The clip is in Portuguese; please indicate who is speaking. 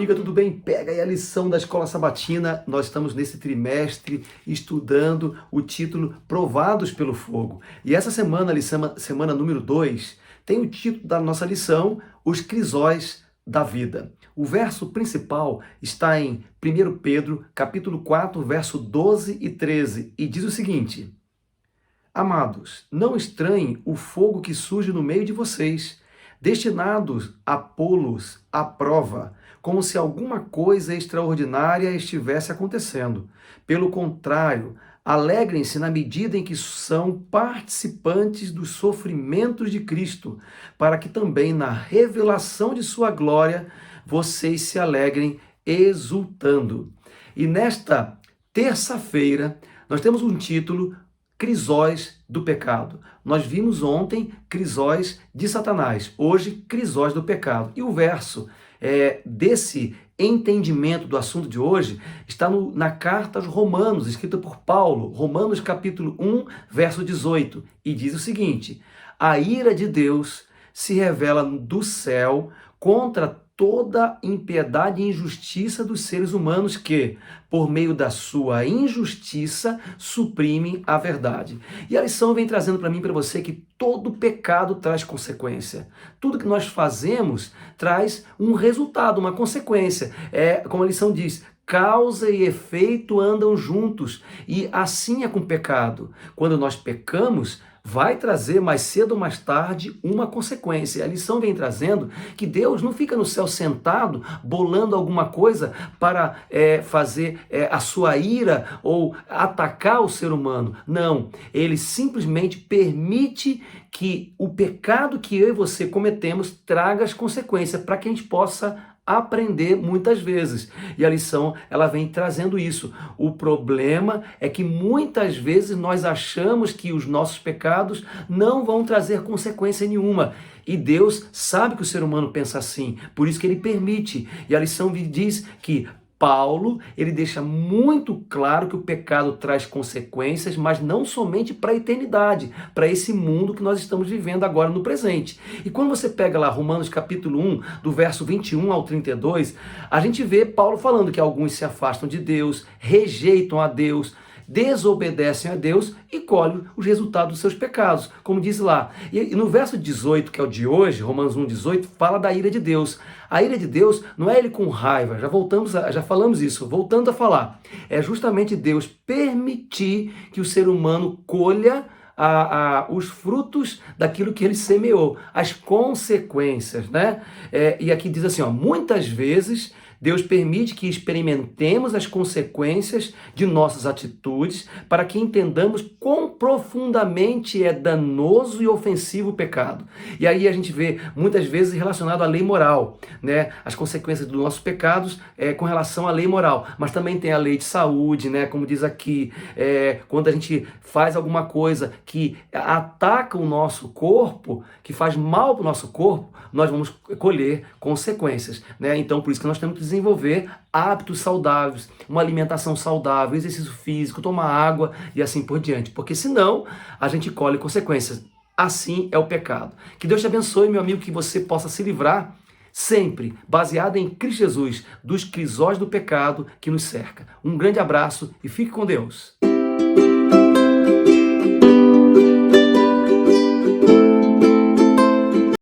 Speaker 1: amiga, tudo bem? Pega aí a lição da Escola Sabatina. Nós estamos nesse trimestre estudando o título Provados pelo Fogo. E essa semana, semana número 2, tem o título da nossa lição, Os Crisóis da Vida. O verso principal está em 1 Pedro, capítulo 4, verso 12 e 13, e diz o seguinte: Amados, não estranhem o fogo que surge no meio de vocês, destinados a pô-los à prova, como se alguma coisa extraordinária estivesse acontecendo. Pelo contrário, alegrem-se na medida em que são participantes dos sofrimentos de Cristo, para que também na revelação de sua glória vocês se alegrem exultando. E nesta terça-feira, nós temos um título: Crisóis do pecado. Nós vimos ontem crisóis de Satanás, hoje crisóis do pecado. E o verso desse entendimento do assunto de hoje está na carta aos Romanos, escrita por Paulo, Romanos capítulo 1, verso 18, e diz o seguinte: a ira de Deus se revela do céu contra toda impiedade e injustiça dos seres humanos que, por meio da sua injustiça, suprimem a verdade. E a lição vem trazendo para mim e para você que todo pecado traz consequência. Tudo que nós fazemos traz um resultado, uma consequência. Como a lição diz, causa e efeito andam juntos, e assim é com o pecado. Quando nós pecamos, vai trazer mais cedo ou mais tarde uma consequência. A lição vem trazendo que Deus não fica no céu sentado bolando alguma coisa para fazer a sua ira ou atacar o ser humano. Não, ele simplesmente permite que o pecado que eu e você cometemos traga as consequências para que a gente possa aprender muitas vezes. E a lição, ela vem trazendo isso. O problema é que muitas vezes nós achamos que os nossos pecados não vão trazer consequência nenhuma. E Deus sabe que o ser humano pensa assim, por isso que ele permite. E a lição diz que Paulo, ele deixa muito claro que o pecado traz consequências, mas não somente para a eternidade, para esse mundo que nós estamos vivendo agora no presente. E quando você pega lá Romanos capítulo 1, do verso 21 ao 32, a gente vê Paulo falando que alguns se afastam de Deus, rejeitam a Deus, desobedecem a Deus e colhem os resultados dos seus pecados, como diz lá. E no verso 18, que é o de hoje, Romanos 1,18, fala da ira de Deus. A ira de Deus não é ele com raiva, já falamos isso, voltando a falar. É justamente Deus permitir que o ser humano colha os frutos daquilo que ele semeou, as consequências, né? E aqui diz assim, muitas vezes Deus permite que experimentemos as consequências de nossas atitudes para que entendamos quão profundamente é danoso e ofensivo o pecado. E aí a gente vê muitas vezes relacionado à lei moral, né? As consequências dos nossos pecados com relação à lei moral, mas também tem a lei de saúde, né? Como diz aqui, quando a gente faz alguma coisa que ataca o nosso corpo, que faz mal para o nosso corpo, nós vamos colher consequências, né? Então, por isso que nós temos que desenvolver hábitos saudáveis, uma alimentação saudável, exercício físico, tomar água e assim por diante, porque senão a gente colhe consequências. Assim é o pecado. Que Deus te abençoe, meu amigo, que você possa se livrar sempre, baseado em Cristo Jesus, dos crisóis do pecado que nos cerca. Um grande abraço e fique com Deus.